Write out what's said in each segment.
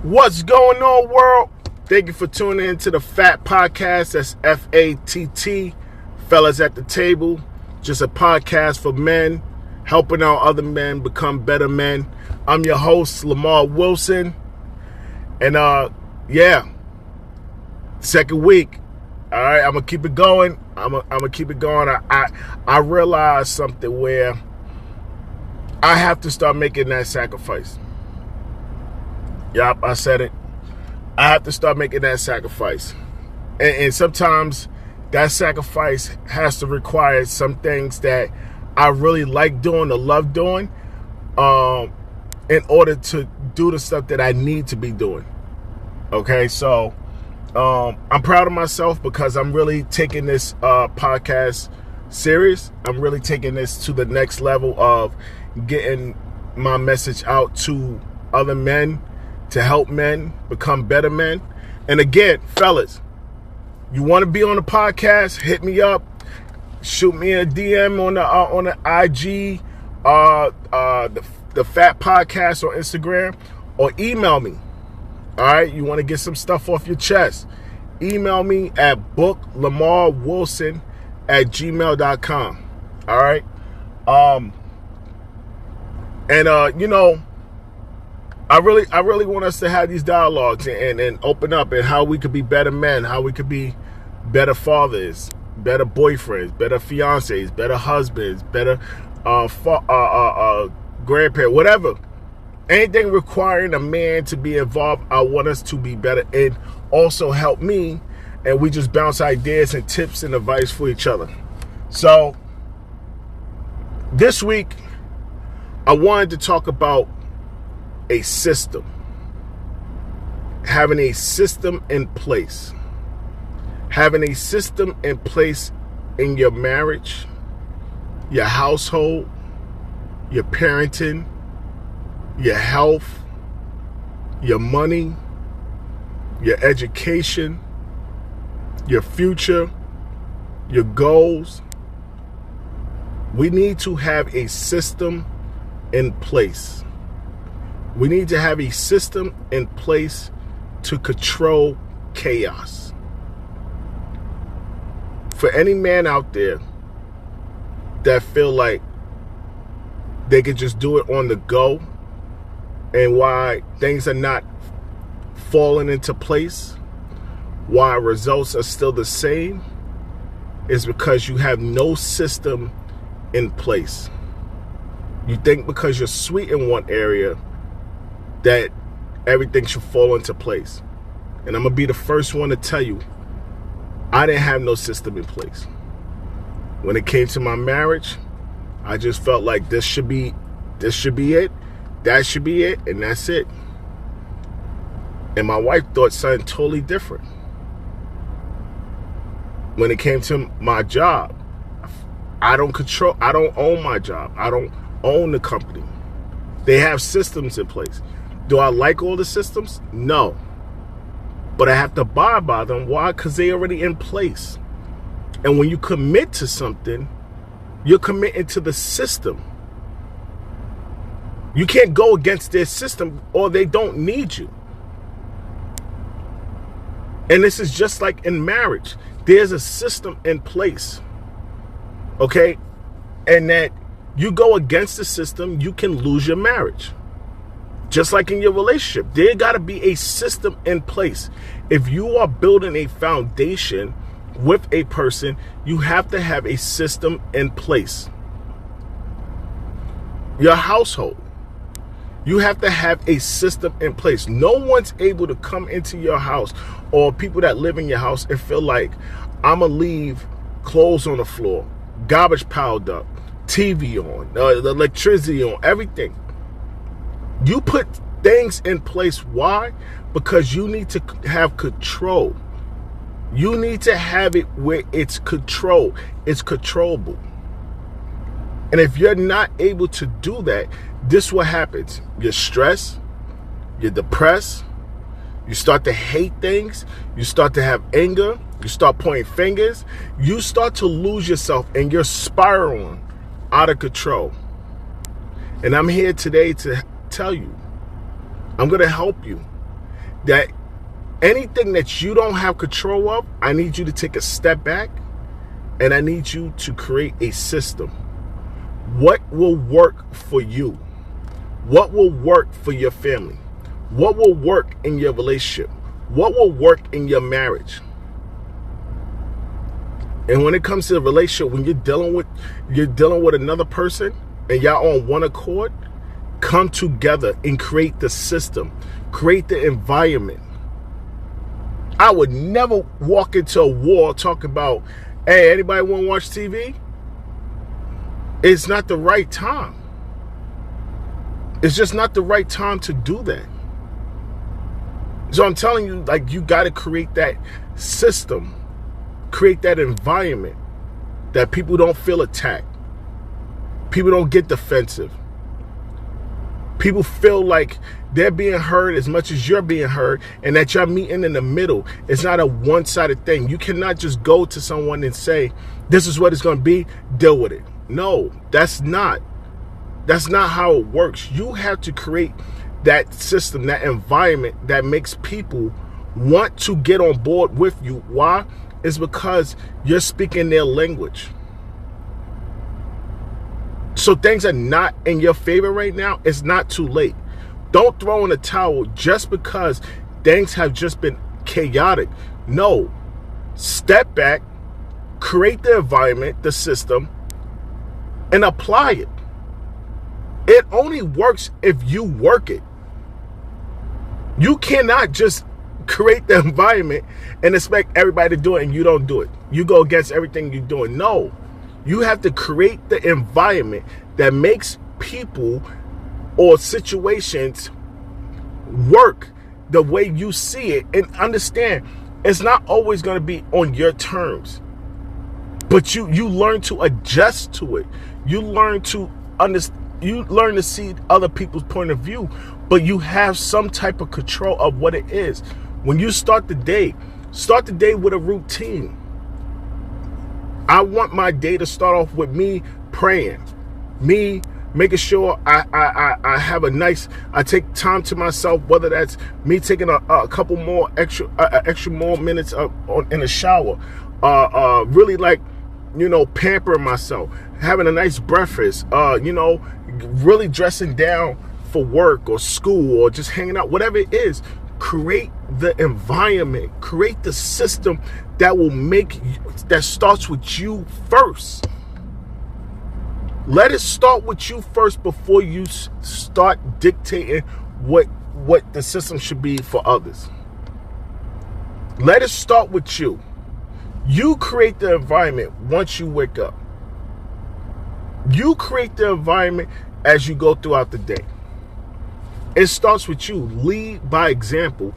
What's going on, world? Thank you for tuning in to the Fat Podcast. That's FATT, Fellas at the Table. Just a podcast for men, helping out other men become better men. I'm your host, Lemar Wilson. And second week. All right, I'm gonna keep it going. I'm gonna keep it going. I realized something where I have to start making that sacrifice. Yup, I said it. I have to start making that sacrifice. And sometimes that sacrifice has to require some things that I really like doing or love doing in order to do the stuff that I need to be doing. Okay, so I'm proud of myself because I'm really taking this podcast serious. I'm really taking this to the next level of getting my message out to other men, to help men become better men. And again, fellas, you want to be on the podcast, hit me up, shoot me a DM on the IG, the Fat Podcast on Instagram, or email me. All right, you want to get some stuff off your chest, email me at booklemarwilson@gmail.com. all right, I really want us to have these dialogues and open up and how we could be better men, how we could be better fathers, better boyfriends, better fiancés, better husbands, better grandparents, whatever. Anything requiring a man to be involved, I want us to be better and also help me. And we just bounce ideas and tips and advice for each other. So this week, I wanted to talk about a system, having a system in place, having a system in place in your marriage, your household, your parenting, your health, your money, your education, your future, your goals. We need to have a system in place. We need to have a system in place to control chaos. For any man out there that feel like they could just do it on the go and why things are not falling into place, why results are still the same, is because you have no system in place. You think because you're sweet in one area that everything should fall into place. And I'm going to be the first one to tell you, I didn't have no system in place. When it came to my marriage, I just felt like this should be it, that should be it, and that's it. And my wife thought something totally different. When it came to my job, I don't own my job. I don't own the company. They have systems in place. Do I like all the systems? No. But I have to abide by them. Why? Because they're already in place. And when you commit to something, you're committing to the system. You can't go against their system or they don't need you. And this is just like in marriage. There's a system in place. Okay? And that you go against the system, you can lose your marriage. Just like in your relationship, there got to be a system in place. If you are building a foundation with a person, you have to have a system in place. Your household, you have to have a system in place. No one's able to come into your house or people that live in your house and feel like, I'm going to leave clothes on the floor, garbage piled up, TV on, the electricity on, everything. You put things in place. Why? Because you need to have control. You need to have it where it's control. It's controllable. And if you're not able to do that, this is what happens. You're stressed. You're depressed. You start to hate things. You start to have anger. You start pointing fingers. You start to lose yourself and you're spiraling out of control. And I'm here today to tell you, I'm going to help you that anything that you don't have control of, I need you to take a step back and I need you to create a system. What will work for you? What will work for your family? What will work in your relationship? What will work in your marriage? And when it comes to the relationship, when you're dealing with another person and y'all on one accord, come together and create the system, create the environment. I would never walk into a war talking about, hey, anybody want to watch TV? It's not the right time. It's just not the right time to do that. So I'm telling you, like, you got to create that system, create that environment that people don't feel attacked. People don't get defensive. People feel like they're being heard as much as you're being heard, and that you're meeting in the middle. It's not a one-sided thing. You cannot just go to someone and say, this is what it's going to be, deal with it. No, that's not how it works. You have to create that system, that environment that makes people want to get on board with you. Why? It's because you're speaking their language. So things are not in your favor right now. It's not too late. Don't throw in the towel just because things have just been chaotic. No. Step back, create the environment, the system, and apply it. It only works if you work it. You cannot just create the environment and expect everybody to do it and you don't do it. You go against everything you're doing. No. You have to create the environment that makes people or situations work the way you see it, and understand it's not always going to be on your terms, but you learn to adjust to it. You learn to understand. You learn to see other people's point of view, but you have some type of control of what it is. When you start the day with a routine. I want my day to start off with me praying, me making sure I have I take time to myself, whether that's me taking a couple more extra more minutes in the shower, really, like, pampering myself, having a nice breakfast, really dressing down for work or school or just hanging out, whatever it is. Create the environment, create the system that starts with you first. Let it start with you first before you start dictating what the system should be for others. Let it start with you. You create the environment once you wake up. You create the environment as you go throughout the day. It starts with you. Lead by example.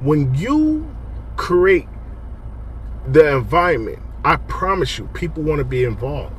When you create the environment, I promise you, people want to be involved.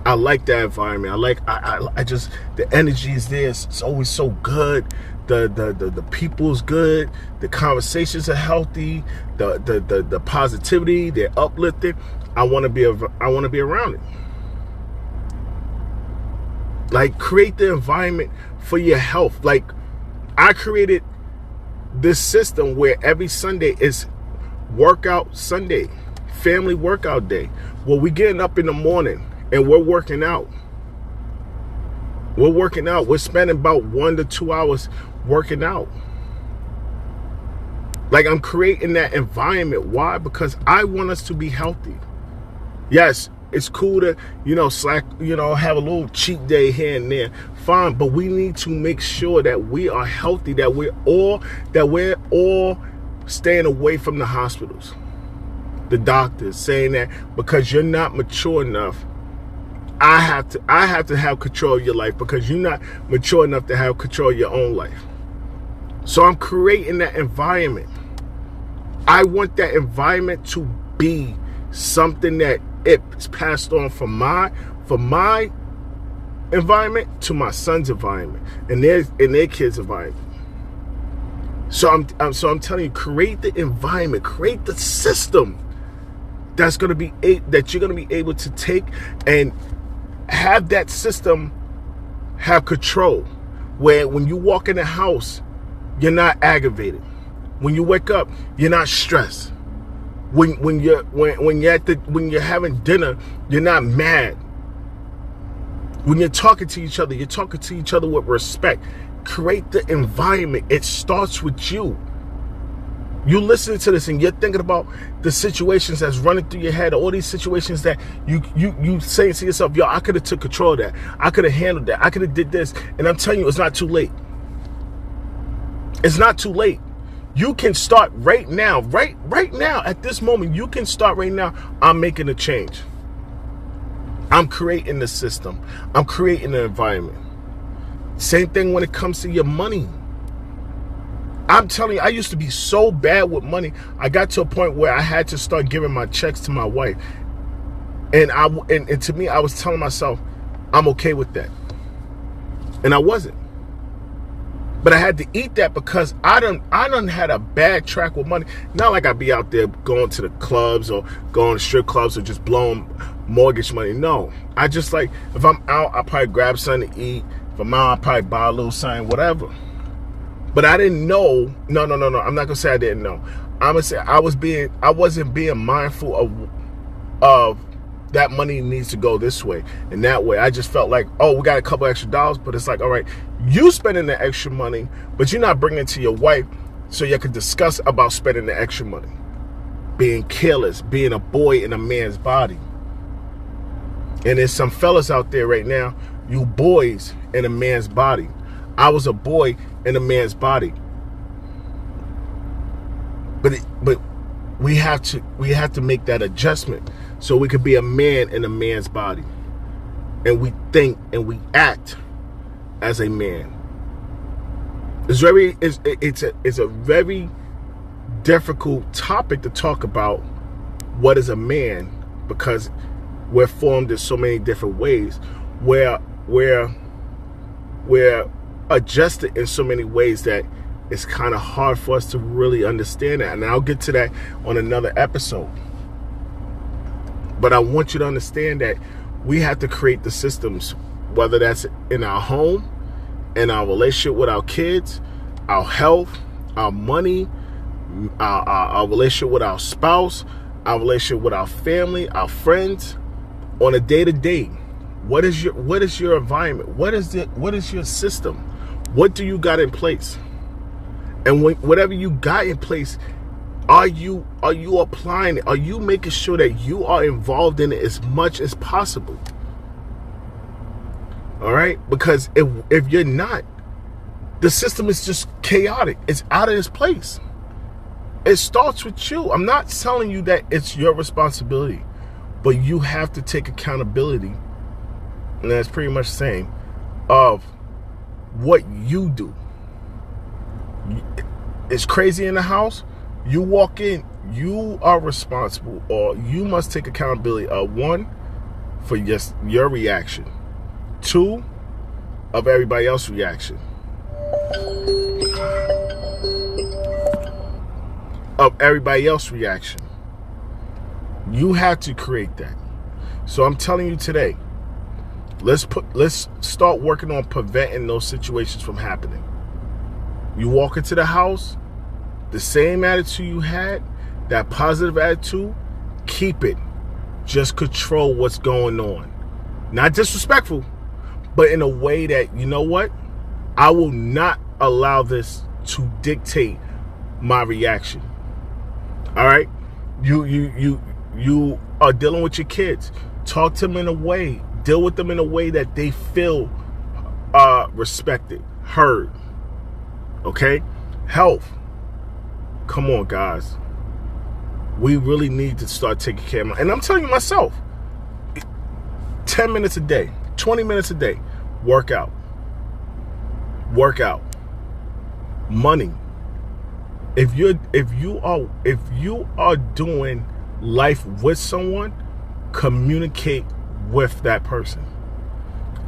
I like that environment. I just, the energy is there. It's always so good. The people's good. The conversations are healthy. The positivity, they're uplifting. I want to be around it. Like, create the environment for your health. Like, I created this system where every Sunday is workout Sunday, family workout day. Well, we getting up in the morning and we're working out. We're spending about 1 to 2 hours working out. Like, I'm creating that environment. Why? Because I want us to be healthy. Yes, it's cool to, slack, have a little cheat day here and there. Fine, but we need to make sure that we are healthy, that we're all staying away from the hospitals. The doctors saying that because you're not mature enough, I have to have control of your life because you're not mature enough to have control of your own life. So I'm creating that environment. I want that environment to be something that it's passed on from my environment to my son's environment and their kids' environment. So I'm telling you, create the environment, create the system that you're gonna be able to take and have that system have control. Where when you walk in the house, you're not aggravated. When you wake up, you're not stressed. When you're having dinner, you're not mad. When you're talking to each other, you're talking to each other with respect. Create the environment. It starts with you. You listening to this and you're thinking about the situations that's running through your head, all these situations that you saying to yourself, yo, I could have took control of that. I could have handled that. I could have did this. And I'm telling you, it's not too late. It's not too late. You can start right now, right now, at this moment. You can start right now. I'm making a change. I'm creating the system. I'm creating the environment. Same thing when it comes to your money. I'm telling you, I used to be so bad with money. I got to a point where I had to start giving my checks to my wife. And to me, I was telling myself, I'm okay with that. And I wasn't. But I had to eat that because I done had a bad track with money. Not like I'd be out there going to the clubs or going to strip clubs or just blowing mortgage money. No. I just like, if I'm out, I'll probably grab something to eat. If I'm out, I'll probably buy a little something, whatever. But I didn't know. No. I'm not going to say I didn't know. I'm going to say I wasn't being mindful of that money needs to go this way and that way. I just felt like, oh, we got a couple extra dollars, but it's like, all right, you spending the extra money, but you're not bringing it to your wife so you can discuss about spending the extra money. Being careless, being a boy in a man's body. And there's some fellas out there right now, you boys in a man's body. I was a boy in a man's body. But we have to make that adjustment so we could be a man in a man's body. And we think and we act as a man. It's a very difficult topic to talk about what is a man, because we're formed in so many different ways. We're adjusted in so many ways that it's kind of hard for us to really understand that. And I'll get to that on another episode. But I want you to understand that we have to create the systems, whether that's in our home, in our relationship with our kids, our health, our money, our relationship with our spouse, our relationship with our family, our friends, on a day-to-day. What is your environment? What is your system? What do you got in place? And whatever you got in place, are you applying it? Are you making sure that you are involved in it as much as possible? All right? Because if you're not, the system is just chaotic. It's out of its place. It starts with you. I'm not telling you that it's your responsibility, but you have to take accountability, and that's pretty much the same, of what you do. It's crazy in the house. You walk in, you are responsible, or you must take accountability of, one, for just your reaction, two, of everybody else's reaction, You have to create that. So I'm telling you today, let's start working on preventing those situations from happening. You walk into the house, the same attitude you had, that positive attitude, keep it. Just control what's going on. Not disrespectful, but in a way that, you know what? I will not allow this to dictate my reaction. All right? You are dealing with your kids. Talk to them in a way. Deal with them in a way that they feel respected, heard. Okay? Health. Come on, guys. We really need to start taking care of my... And I'm telling you myself, 10 minutes a day, 20 minutes a day, work out. Money. If you are doing life with someone, communicate with that person.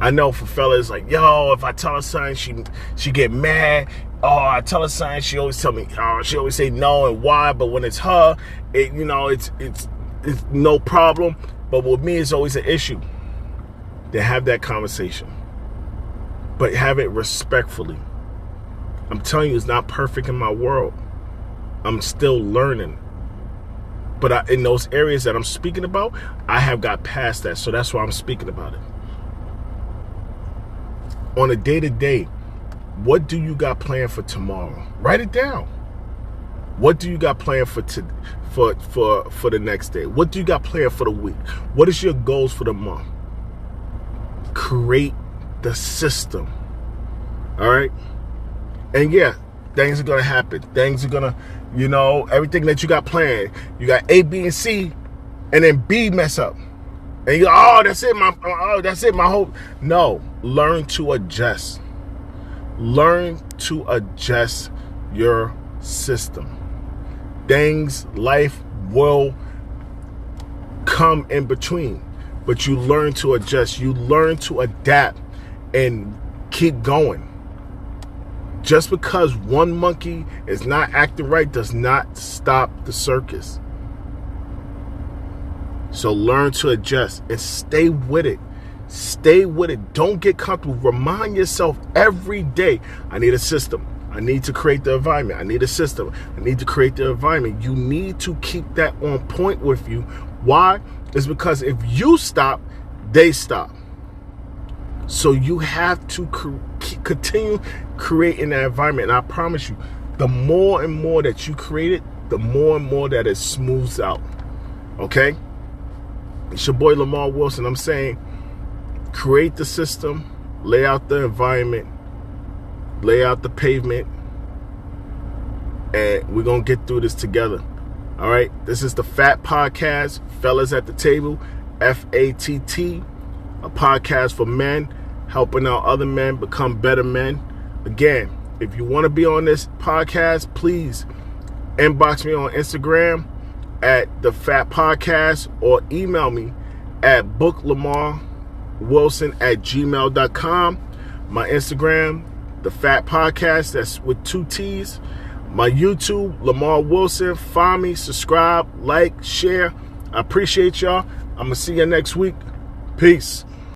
I know for fellas like, yo, if I tell her something, she get mad. Oh, I tell her something, she always tell me, she always say no and why. But when it's her, it's no problem. But with me, it's always an issue. Then have that conversation, but have it respectfully. I'm telling you, it's not perfect in my world. I'm still learning. But in those areas that I'm speaking about, I have got past that. So that's why I'm speaking about it. On a day-to-day, what do you got planned for tomorrow? Write it down. What do you got planned for the next day? What do you got planned for the week? What is your goals for the month? Create the system. All right? And yeah, things are going to happen. Things are going to, everything that you got planned. You got A, B, and C, and then B mess up. And you go, that's it, my hope. No, learn to adjust. Learn to adjust your system. Life will come in between, but you learn to adjust. You learn to adapt and keep going. Just because one monkey is not acting right does not stop the circus. So learn to adjust and stay with it. Stay with it. Don't get comfortable. Remind yourself every day, I need a system. I need to create the environment. I need a system. I need to create the environment. You need to keep that on point with you. Why? It's because if you stop, they stop. So you have to continue creating that environment. And I promise you, the more and more that you create it, the more and more that it smooths out. Okay? It's your boy Lemar Wilson. I'm saying, create the system, lay out the environment, lay out the pavement, and we're going to get through this together. All right? This is the Fat Podcast, Fellas at the Table, FATT, a podcast for men, helping out other men become better men. Again, if you want to be on this podcast, please inbox me on Instagram at the Fat Podcast or email me at booklemarwilson@gmail.com. My Instagram, the Fat Podcast, that's with 2 T's. My YouTube, Lemar Wilson. Find me, subscribe, like, share. I appreciate y'all. I'm going to see you next week. Peace.